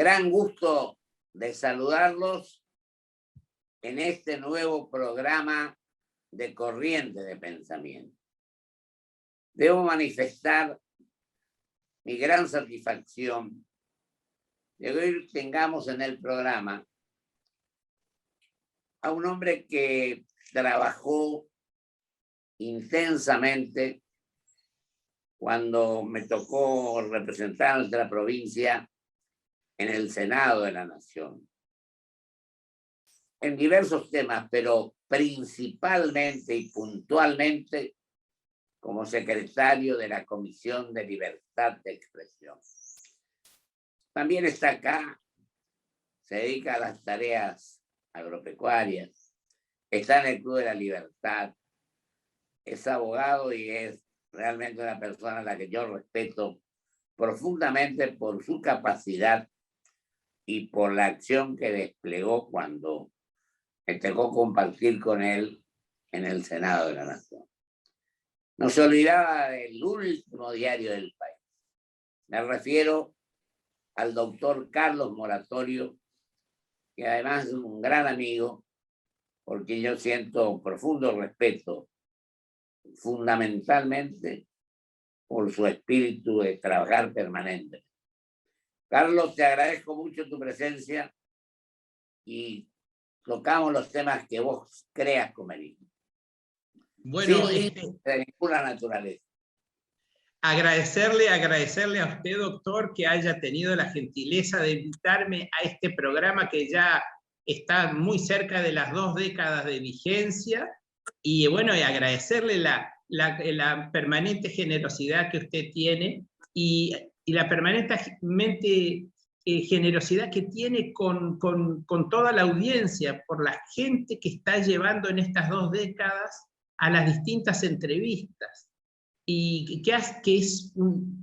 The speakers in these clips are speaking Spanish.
Gran gusto de saludarlos en este nuevo programa de Corriente de Pensamiento. Debo manifestar mi gran satisfacción de que hoy tengamos en el programa a un hombre que trabajó intensamente cuando me tocó representar a nuestra provincia en el Senado de la Nación, en diversos temas, pero principalmente y puntualmente como secretario de la Comisión de Libertad de Expresión. También está acá, se dedica a las tareas agropecuarias, está en el Club de la Libertad, es abogado y es realmente una persona a la que yo respeto profundamente por su capacidad y por la acción que desplegó cuando me tocó compartir con él en el Senado de la Nación. No se olvidaba del último diario del país. Me refiero al doctor Carlos Moratorio, que además es un gran amigo, porque yo siento profundo respeto, fundamentalmente por su espíritu de trabajar permanente. Carlos, te agradezco mucho tu presencia y tocamos los temas que vos creas conveniente. Bueno, de ninguna naturaleza. Agradecerle a usted, doctor, que haya tenido la gentileza de invitarme a este programa que ya está muy cerca de las 2 décadas de vigencia, y bueno, y agradecerle la permanente generosidad que usted tiene y la permanente generosidad que tiene con toda la audiencia, por la gente que está llevando en estas 2 décadas a las distintas entrevistas, y que es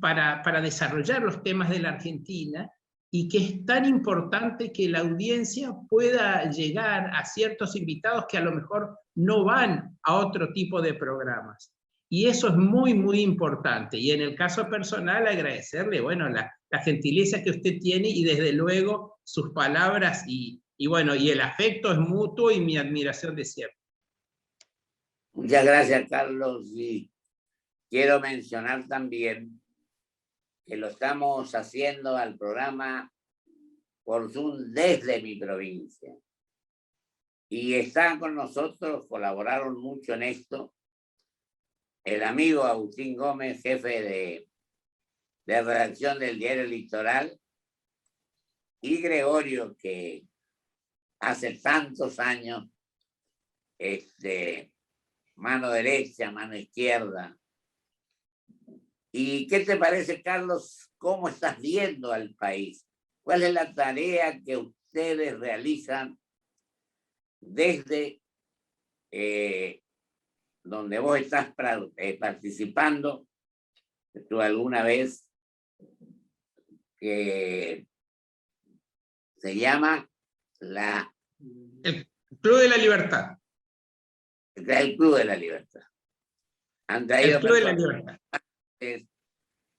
para desarrollar los temas de la Argentina, y que es tan importante que la audiencia pueda llegar a ciertos invitados que a lo mejor no van a otro tipo de programas. Y eso es muy, muy importante. Y en el caso personal, agradecerle, bueno, la gentileza que usted tiene y desde luego sus palabras y bueno, y el afecto es mutuo y mi admiración de siempre. Muchas gracias, Carlos. Y quiero mencionar también que lo estamos haciendo al programa por Zoom desde mi provincia. Y están con nosotros, colaboraron mucho en esto, el amigo Agustín Gómez, jefe de redacción del Diario Litoral, y Gregorio, que hace tantos años, mano derecha, mano izquierda. ¿Y qué te parece, Carlos? ¿Cómo estás viendo al país? ¿Cuál es la tarea que ustedes realizan desde donde vos estás participando? ¿Tú alguna vez que se llama el Club de la Libertad? El Club de la Libertad. Han traído el Club de la Libertad.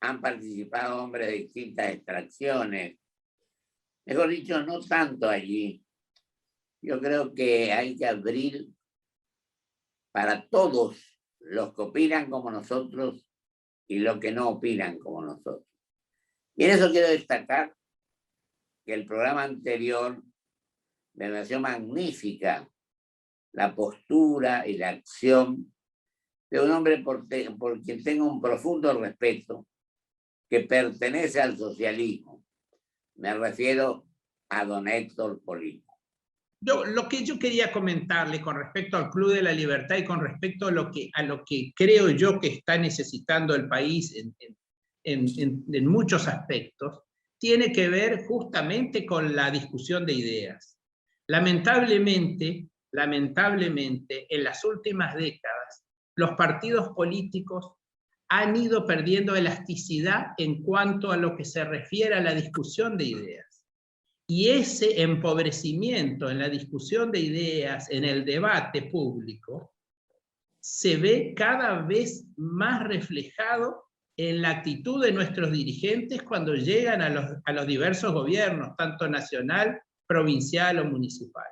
Han participado hombres de distintas extracciones. Mejor dicho, no tanto allí. Yo creo que hay que abrir para todos los que opinan como nosotros y los que no opinan como nosotros. Y en eso quiero destacar que el programa anterior me pareció magnífica la postura y la acción de un hombre por quien tengo un profundo respeto, que pertenece al socialismo. Me refiero a don Héctor Polito. Lo que yo quería comentarle con respecto al Club de la Libertad y con respecto a lo que creo yo que está necesitando el país en muchos aspectos, tiene que ver justamente con la discusión de ideas. Lamentablemente, en las últimas décadas, los partidos políticos han ido perdiendo elasticidad en cuanto a lo que se refiere a la discusión de ideas. Y ese empobrecimiento en la discusión de ideas, en el debate público, se ve cada vez más reflejado en la actitud de nuestros dirigentes cuando llegan a los diversos gobiernos, tanto nacional, provincial o municipal.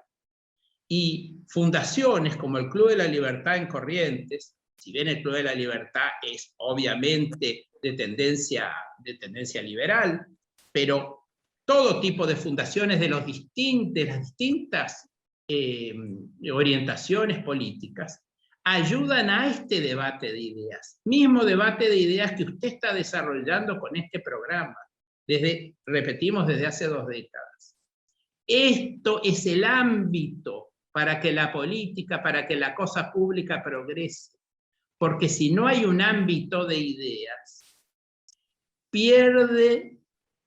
Y fundaciones como el Club de la Libertad en Corrientes, si bien el Club de la Libertad es obviamente de tendencia liberal, pero todo tipo de fundaciones de las distintas orientaciones políticas ayudan a este debate de ideas, mismo debate de ideas que usted está desarrollando con este programa, repetimos, desde hace 2 décadas. Esto es el ámbito para que la política, para que la cosa pública progrese, porque si no hay un ámbito de ideas, pierde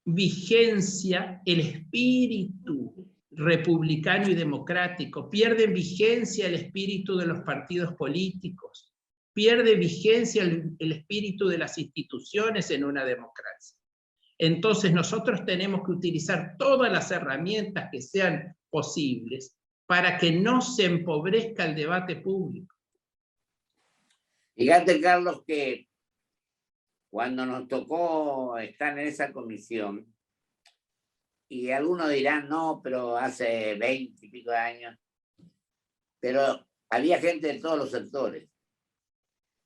vigencia el espíritu republicano y democrático, pierde vigencia el espíritu de los partidos políticos, pierde vigencia el espíritu de las instituciones en una democracia. Entonces nosotros tenemos que utilizar todas las herramientas que sean posibles para que no se empobrezca el debate público. Fíjate, Carlos, que cuando nos tocó estar en esa comisión, y algunos dirán, no, pero hace 20 y pico de años, pero había gente de todos los sectores.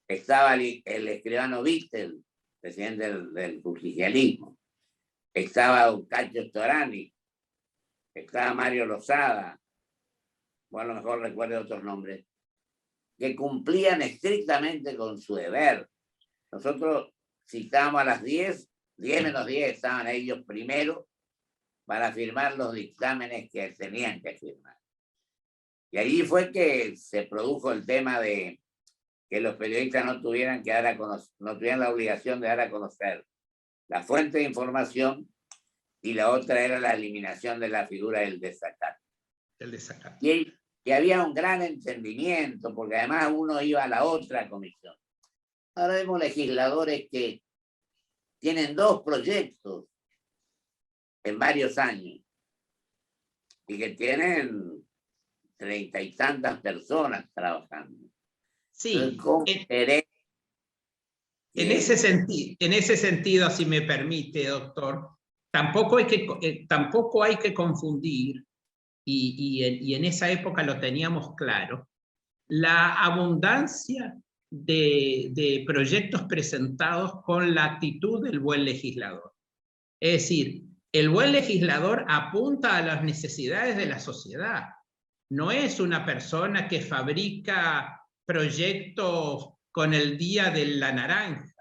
Estaba el escribano Vittel, presidente del justicialismo. Estaba don Cacho Storani, estaba Mario Lozada, o a lo mejor recuerdo otros nombres, que cumplían estrictamente con su deber. Nosotros citábamos a las 10 menos 10, estaban ellos primero para firmar los dictámenes que tenían que firmar. Y allí fue que se produjo el tema de que los periodistas no tuvieran la obligación de dar a conocer la fuente de información, y la otra era la eliminación de la figura del desacato. Y había un gran entendimiento, porque además uno iba a la otra comisión. Ahora vemos legisladores que tienen 2 proyectos en varios años y que tienen 30 y tantas personas trabajando. Sí, en ese sentido, si me permite, doctor, tampoco hay que confundir, y en esa época lo teníamos claro, la abundancia de proyectos presentados con la actitud del buen legislador. Es decir, el buen legislador apunta a las necesidades de la sociedad. No es una persona que fabrica proyectos con el día de la naranja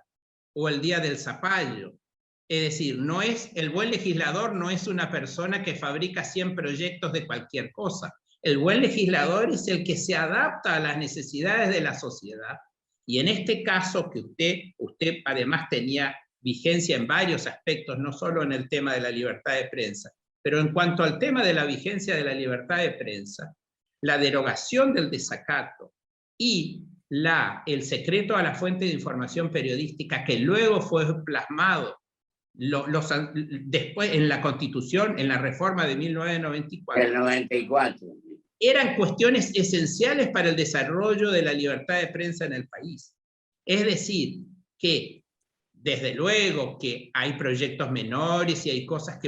o el día del zapallo. Es decir, el buen legislador no es una persona que fabrica 100 proyectos de cualquier cosa. El buen legislador es el que se adapta a las necesidades de la sociedad. Y en este caso, que usted además tenía vigencia en varios aspectos, no solo en el tema de la libertad de prensa, pero en cuanto al tema de la vigencia de la libertad de prensa, la derogación del desacato y el secreto a la fuente de información periodística, que luego fue plasmado después en la Constitución, en la reforma de 1994. El 94. Eran cuestiones esenciales para el desarrollo de la libertad de prensa en el país. Es decir, que desde luego que hay proyectos menores y hay cosas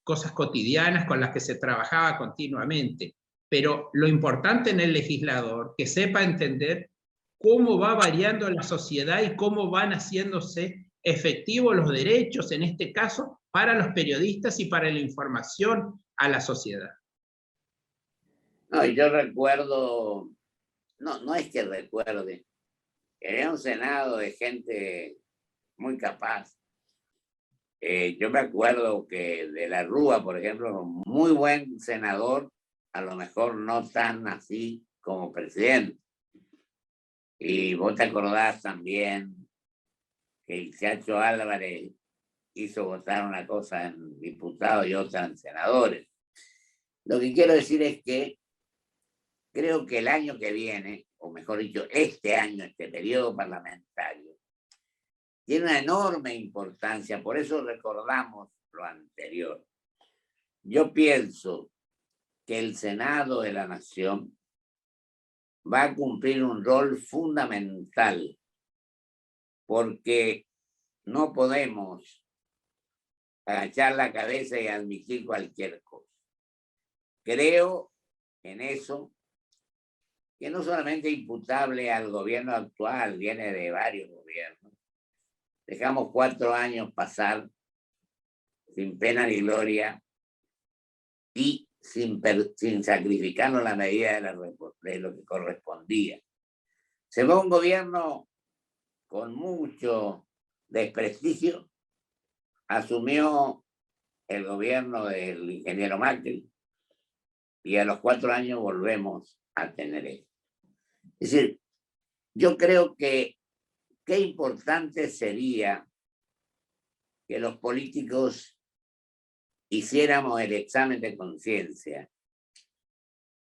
cosas cotidianas con las que se trabajaba continuamente, pero lo importante en el legislador, que sepa entender cómo va variando la sociedad y cómo van haciéndose efectivos los derechos, en este caso, para los periodistas y para la información a la sociedad. No, yo recuerdo, no es que recuerde, era un Senado de gente muy capaz. Yo me acuerdo que de la Rúa, por ejemplo, muy buen senador, a lo mejor no tan así como presidente. Y vos te acordás también que el Chacho Álvarez hizo votar una cosa en diputados y otra en senadores. Lo que quiero decir es que creo que el año que viene, o mejor dicho, este año, este periodo parlamentario, tiene una enorme importancia, por eso recordamos lo anterior. Yo pienso que el Senado de la Nación va a cumplir un rol fundamental porque no podemos agachar la cabeza y admitir cualquier cosa. Creo en eso, que no solamente imputable al gobierno actual, viene de varios gobiernos. Dejamos 4 años pasar sin pena ni gloria y sin sacrificarnos la medida de lo que correspondía. Se fue un gobierno con mucho desprestigio, asumió el gobierno del ingeniero Macri y a los 4 años volvemos a tener esto. Es decir, yo creo que qué importante sería que los políticos hiciéramos el examen de conciencia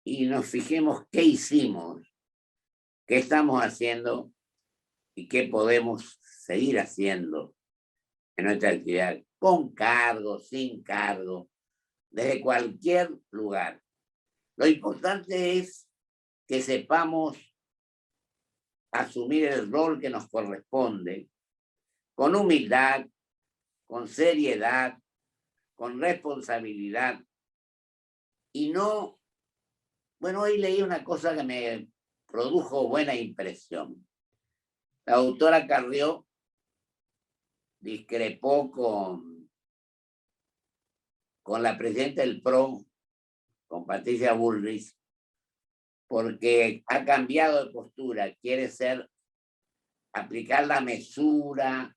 y nos fijemos qué hicimos, qué estamos haciendo y qué podemos seguir haciendo en nuestra actividad, con cargo, sin cargo, desde cualquier lugar. Lo importante es que sepamos asumir el rol que nos corresponde con humildad, con seriedad, con responsabilidad y no... Bueno, hoy leí una cosa que me produjo buena impresión. La doctora Carrió discrepó con la presidenta del PRO, con Patricia Bullrich, porque ha cambiado de postura, quiere aplicar la mesura,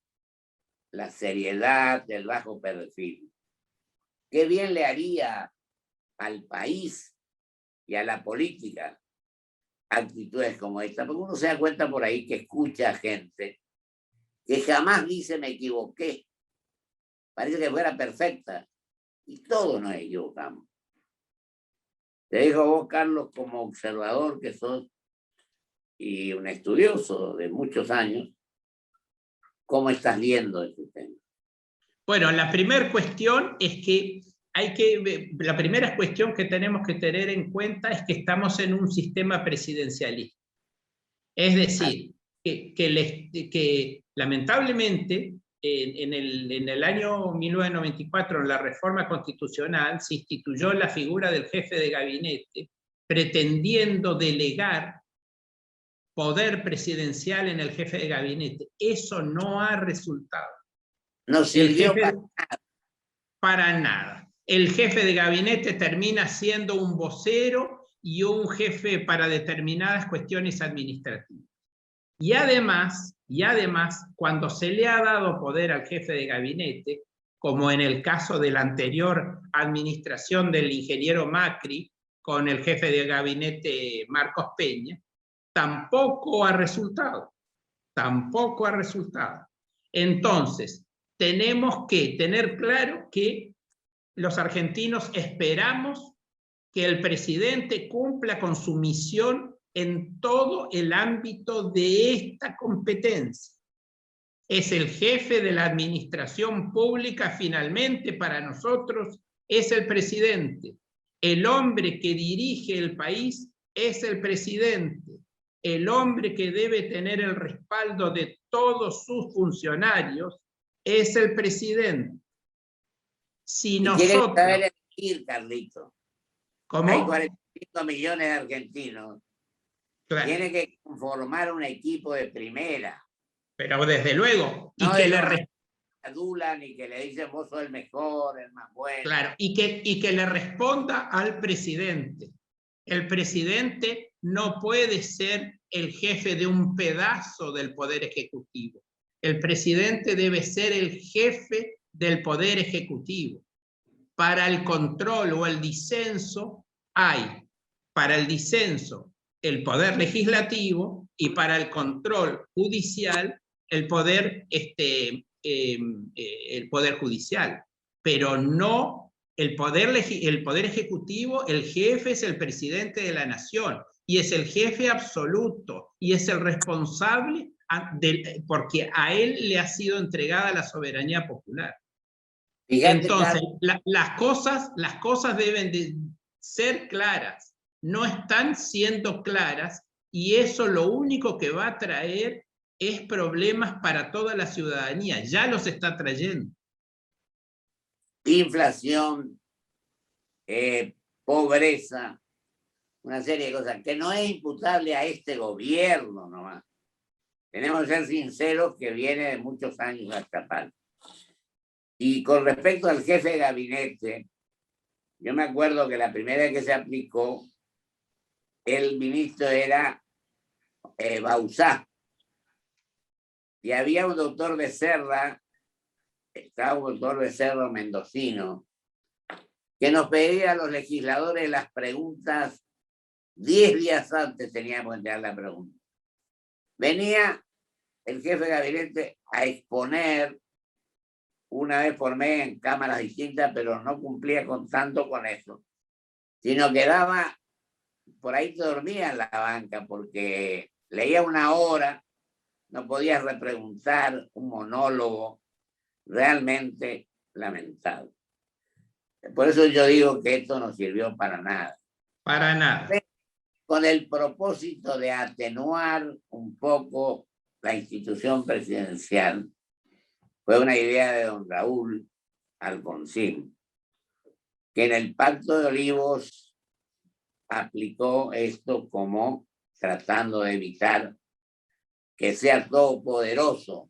la seriedad, el bajo perfil. Qué bien le haría al país y a la política actitudes como esta, porque uno se da cuenta por ahí que escucha gente que jamás dice me equivoqué, parece que fuera perfecta, y todos nos equivocamos. Te digo vos, Carlos, como observador que sos y un estudioso de muchos años, ¿cómo estás viendo este tema? Bueno, la primera cuestión es que la primera cuestión que tenemos que tener en cuenta es que estamos en un sistema presidencialista. Es decir, que lamentablemente en el año 1994, en la reforma constitucional, se instituyó la figura del jefe de gabinete, pretendiendo delegar poder presidencial en el jefe de gabinete. Eso no ha resultado. No sirvió para nada. El jefe de gabinete termina siendo un vocero y un jefe para determinadas cuestiones administrativas. Y además, cuando se le ha dado poder al jefe de gabinete, como en el caso de la anterior administración del ingeniero Macri con el jefe de gabinete Marcos Peña, tampoco ha resultado. Tampoco ha resultado. Entonces, tenemos que tener claro que los argentinos esperamos que el presidente cumpla con su misión en todo el ámbito de esta competencia. Es el jefe de la administración pública, finalmente, para nosotros, es el presidente. El hombre que dirige el país es el presidente. El hombre que debe tener el respaldo de todos sus funcionarios es el presidente. Si nosotros... saber elegir, Carlito. ¿Cómo? Hay 45 millones de argentinos. Claro. Tiene que conformar un equipo de primera. Pero desde luego. No, y que le adulan y que le dicen vos sos el mejor, el más bueno. Claro, y que le responda al presidente. El presidente no puede ser el jefe de un pedazo del Poder Ejecutivo. El presidente debe ser el jefe del Poder Ejecutivo. Para el control o el disenso hay, para el disenso, el Poder Legislativo y para el control judicial, el Poder Judicial. Pero no el poder Ejecutivo, el jefe es el presidente de la nación y es el jefe absoluto y es el responsable porque a él le ha sido entregada la soberanía popular. Fíjate, entonces, las cosas deben de ser claras, no están siendo claras y eso lo único que va a traer es problemas para toda la ciudadanía, ya los está trayendo. Inflación, pobreza, una serie de cosas que no es imputable a este gobierno nomás. Tenemos que ser sinceros que viene de muchos años hasta parte. Y con respecto al jefe de gabinete, yo me acuerdo que la primera vez que se aplicó, el ministro era Bauzá. Y había un doctor Becerra, estaba un doctor Becerra mendocino, que nos pedía a los legisladores las preguntas 10 días antes teníamos que entregar la pregunta. Venía el jefe de gabinete a exponer una vez por mes en cámaras distintas, pero no cumplía con tanto con eso, sino que daba, por ahí te dormía en la banca, porque leía una hora, no podías repreguntar, un monólogo realmente lamentable. Por eso yo digo que esto no sirvió para nada. Para nada. Con el propósito de atenuar un poco la institución presidencial, fue una idea de don Raúl Alfonsín, que en el Pacto de Olivos aplicó esto como tratando de evitar que sea todopoderoso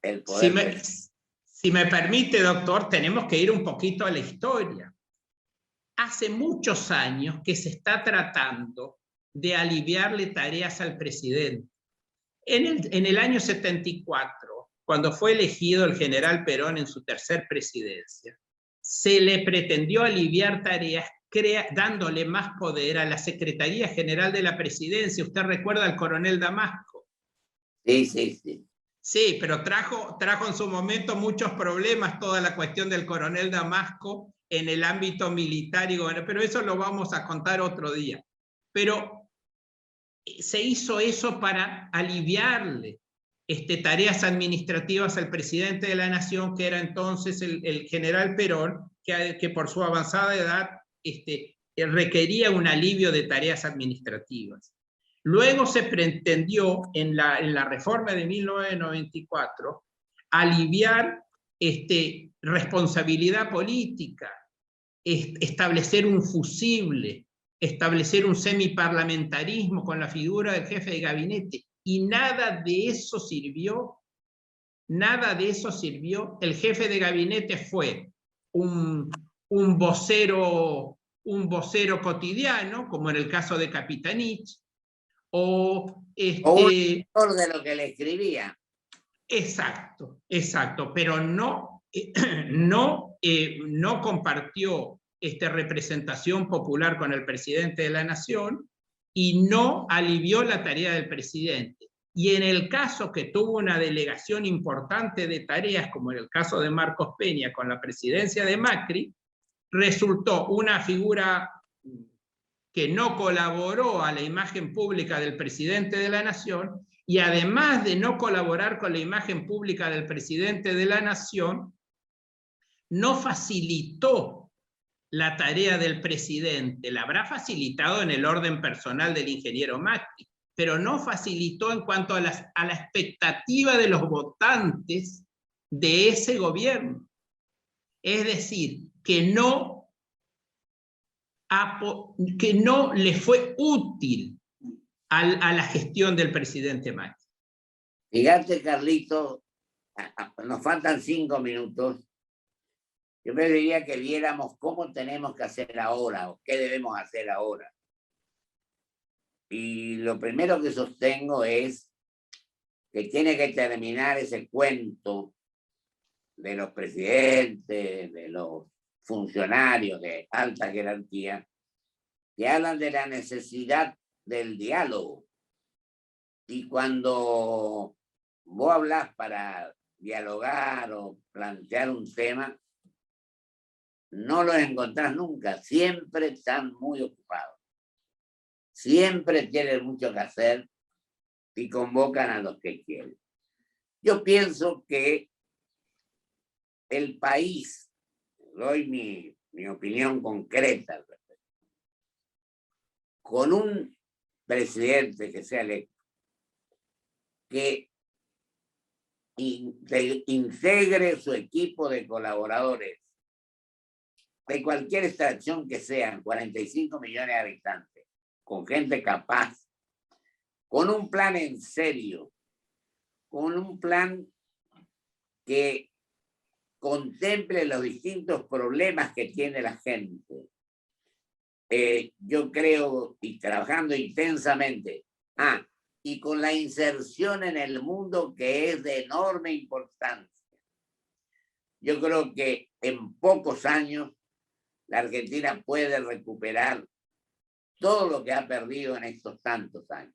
el poder. Si me permite, doctor, tenemos que ir un poquito a la historia. Hace muchos años que se está tratando de aliviarle tareas al presidente. En el año 74, cuando fue elegido el general Perón en su tercer presidencia, se le pretendió aliviar tareas dándole más poder a la Secretaría General de la Presidencia. ¿Usted recuerda al coronel Damasco? Sí, sí, sí. Sí, pero trajo en su momento muchos problemas toda la cuestión del coronel Damasco en el ámbito militar, pero eso lo vamos a contar otro día. Pero se hizo eso para aliviarle tareas administrativas al presidente de la Nación, que era entonces el general Perón, que por su avanzada edad requería un alivio de tareas administrativas. Luego se pretendió en la reforma de 1994 aliviar responsabilidad política, establecer un fusible, establecer un semiparlamentarismo con la figura del jefe de gabinete, y nada de eso sirvió. Nada de eso sirvió. El jefe de gabinete fue un vocero cotidiano, como en el caso de Capitanich, o un lector de lo que le escribía. Exacto, pero no compartió representación popular con el presidente de la Nación y no alivió la tarea del presidente. Y en el caso que tuvo una delegación importante de tareas, como en el caso de Marcos Peña con la presidencia de Macri, resultó una figura que no colaboró a la imagen pública del presidente de la Nación, y además de no colaborar con la imagen pública del presidente de la Nación, no facilitó la tarea del presidente. La habrá facilitado en el orden personal del ingeniero Macri, pero no facilitó en cuanto a la expectativa de los votantes de ese gobierno. Es decir, que no le fue útil a la gestión del presidente Macri. Fíjate, Carlito, nos faltan 5 minutos. Yo me diría que viéramos cómo tenemos que hacer ahora o qué debemos hacer ahora. Y lo primero que sostengo es que tiene que terminar ese cuento de los presidentes, de los funcionarios de alta jerarquía, que hablan de la necesidad del diálogo. Y cuando vos hablas para dialogar o plantear un tema, no los encontrás nunca, siempre están muy ocupados. Siempre tienen mucho que hacer y convocan a los que quieren. Yo pienso que el país, doy mi opinión concreta, con un presidente que sea electo, que integre su equipo de colaboradores de cualquier extracción que sean, 45 millones de habitantes, con gente capaz, con un plan en serio, con un plan que contemple los distintos problemas que tiene la gente. Yo creo, y trabajando intensamente, y con la inserción en el mundo que es de enorme importancia. Yo creo que en pocos años la Argentina puede recuperar todo lo que ha perdido en estos tantos años.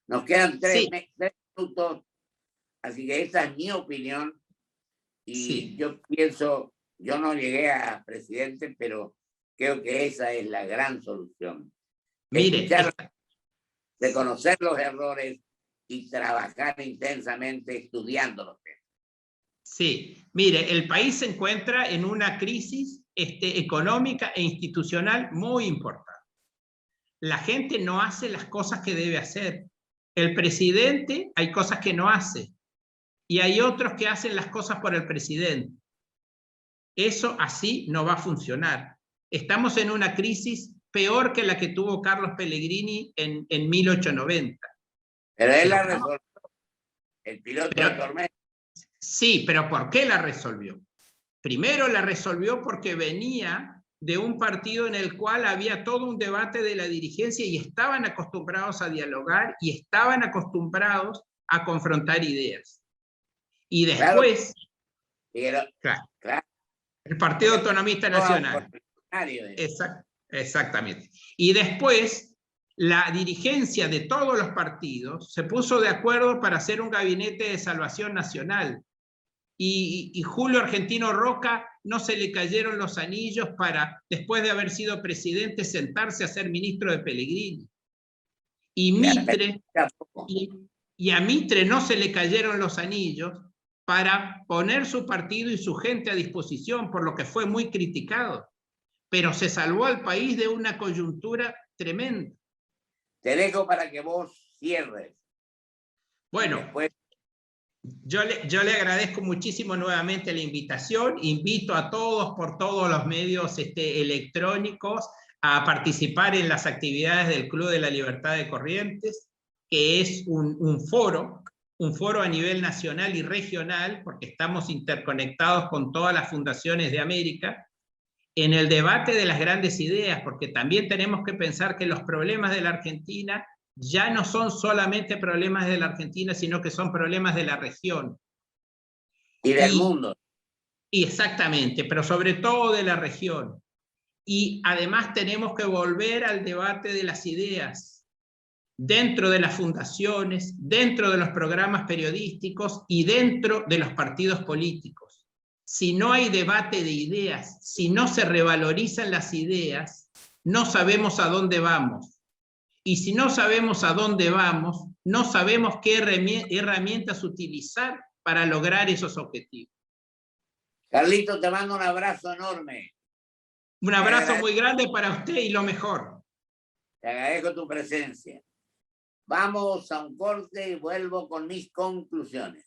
Nos quedan 3 minutos, así que esa es mi opinión. Y yo pienso, yo no llegué a presidente, pero creo que esa es la gran solución. Mire, reconocer los errores y trabajar intensamente estudiando los temas. Sí, mire, el país se encuentra en una crisis económica e institucional muy importante. La gente no hace las cosas que debe hacer. El presidente hay cosas que no hace y hay otros que hacen las cosas por el presidente. Eso así no va a funcionar. Estamos en una crisis peor que la que tuvo Carlos Pellegrini en 1890. Pero él la resolvió, el piloto de tormenta. Sí, pero ¿por qué la resolvió? Primero la resolvió porque venía de un partido en el cual había todo un debate de la dirigencia y estaban acostumbrados a dialogar y estaban acostumbrados a confrontar ideas. Y después, claro, el Partido Autonomista Nacional. Exactamente. Y después, la dirigencia de todos los partidos se puso de acuerdo para hacer un gabinete de salvación nacional. Y Julio Argentino Roca no se le cayeron los anillos para, después de haber sido presidente, sentarse a ser ministro de Pellegrini. Y Mitre, y a Mitre no se le cayeron los anillos para poner su partido y su gente a disposición, por lo que fue muy criticado. Pero se salvó al país de una coyuntura tremenda. Te dejo para que vos cierres. Bueno, después... yo le agradezco muchísimo nuevamente la invitación. Invito a todos por todos los medios electrónicos a participar en las actividades del Club de la Libertad de Corrientes, que es un foro a nivel nacional y regional, porque estamos interconectados con todas las fundaciones de América, en el debate de las grandes ideas, porque también tenemos que pensar que los problemas de la Argentina ya no son solamente problemas de la Argentina, sino que son problemas de la región. Y del mundo. Y exactamente, pero sobre todo de la región. Y además tenemos que volver al debate de las ideas, dentro de las fundaciones, dentro de los programas periodísticos y dentro de los partidos políticos. Si no hay debate de ideas, si no se revalorizan las ideas, no sabemos a dónde vamos. Y si no sabemos a dónde vamos, no sabemos qué herramientas utilizar para lograr esos objetivos. Carlito, te mando un abrazo enorme. Un abrazo muy grande para usted y lo mejor. Te agradezco tu presencia. Vamos a un corte y vuelvo con mis conclusiones.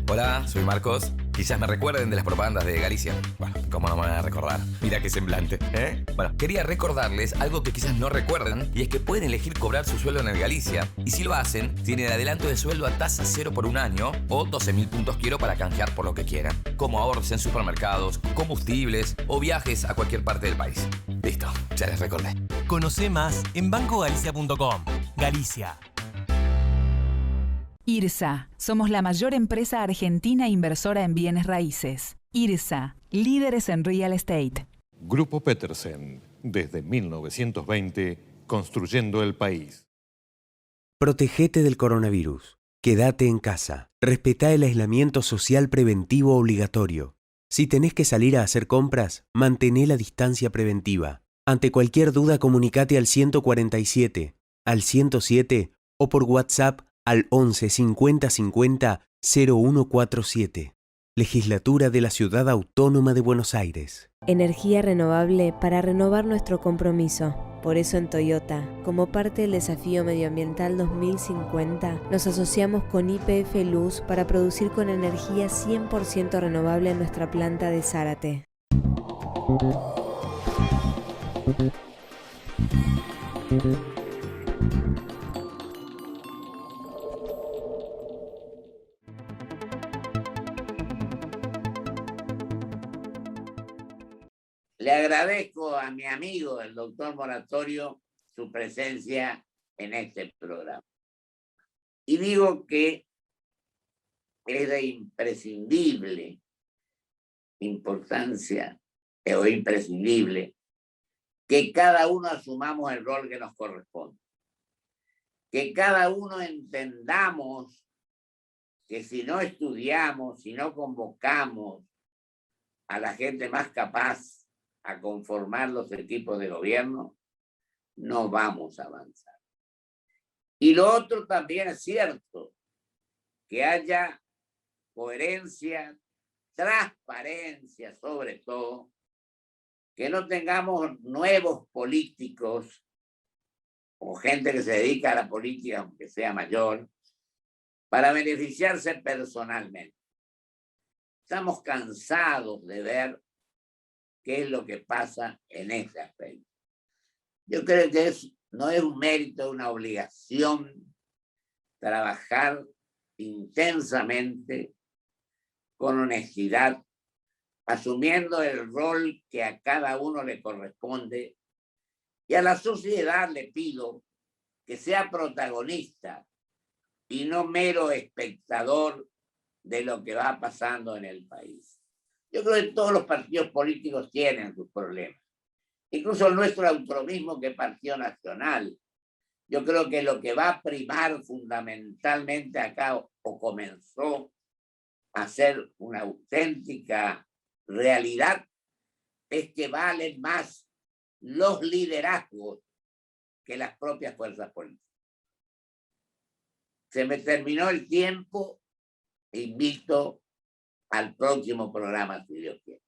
Hola, soy Marcos. Quizás me recuerden de las propagandas de Galicia. Bueno, ¿cómo no me van a recordar? Mira qué semblante, ¿eh? Bueno, quería recordarles algo que quizás no recuerden, y es que pueden elegir cobrar su sueldo en el Galicia. Y si lo hacen, tienen adelanto de sueldo a tasa cero por un año o 12.000 puntos quiero para canjear por lo que quieran, como ahorros en supermercados, combustibles o viajes a cualquier parte del país. Listo, ya les recordé. Conoce más en bancogalicia.com. Galicia. IRSA. Somos la mayor empresa argentina inversora en bienes raíces. IRSA. Líderes en real estate. Grupo Petersen. Desde 1920, construyendo el país. Protegete del coronavirus. Quédate en casa. Respetá el aislamiento social preventivo obligatorio. Si tenés que salir a hacer compras, mantené la distancia preventiva. Ante cualquier duda, comunicate al 147, al 107 o por WhatsApp al 11 50 50 0147. Legislatura de la Ciudad Autónoma de Buenos Aires. Energía renovable para renovar nuestro compromiso. Por eso en Toyota, como parte del desafío medioambiental 2050, nos asociamos con YPF Luz para producir con energía 100% renovable en nuestra planta de Zárate. Le agradezco a mi amigo, el doctor Moratorio, su presencia en este programa. Y digo que es de imprescindible importancia, o imprescindible, que cada uno asumamos el rol que nos corresponde. Que cada uno entendamos que si no estudiamos, si no convocamos a la gente más capaz a conformar los equipos de gobierno, no vamos a avanzar. Y lo otro también es cierto, que haya coherencia, transparencia sobre todo, que no tengamos nuevos políticos o gente que se dedica a la política, aunque sea mayor, para beneficiarse personalmente. Estamos cansados de ver qué es lo que pasa en ese aspecto. Yo creo que no es un mérito, una obligación trabajar intensamente, con honestidad, asumiendo el rol que a cada uno le corresponde, y a la sociedad le pido que sea protagonista y no mero espectador de lo que va pasando en el país. Yo creo que todos los partidos políticos tienen sus problemas. Incluso el nuestro autonomismo, que es Partido Nacional. Yo creo que lo que va a primar fundamentalmente acá, o comenzó a ser una auténtica realidad, es que valen más los liderazgos que las propias fuerzas políticas. Se me terminó el tiempo. Invito al próximo programa, si Dios quiere.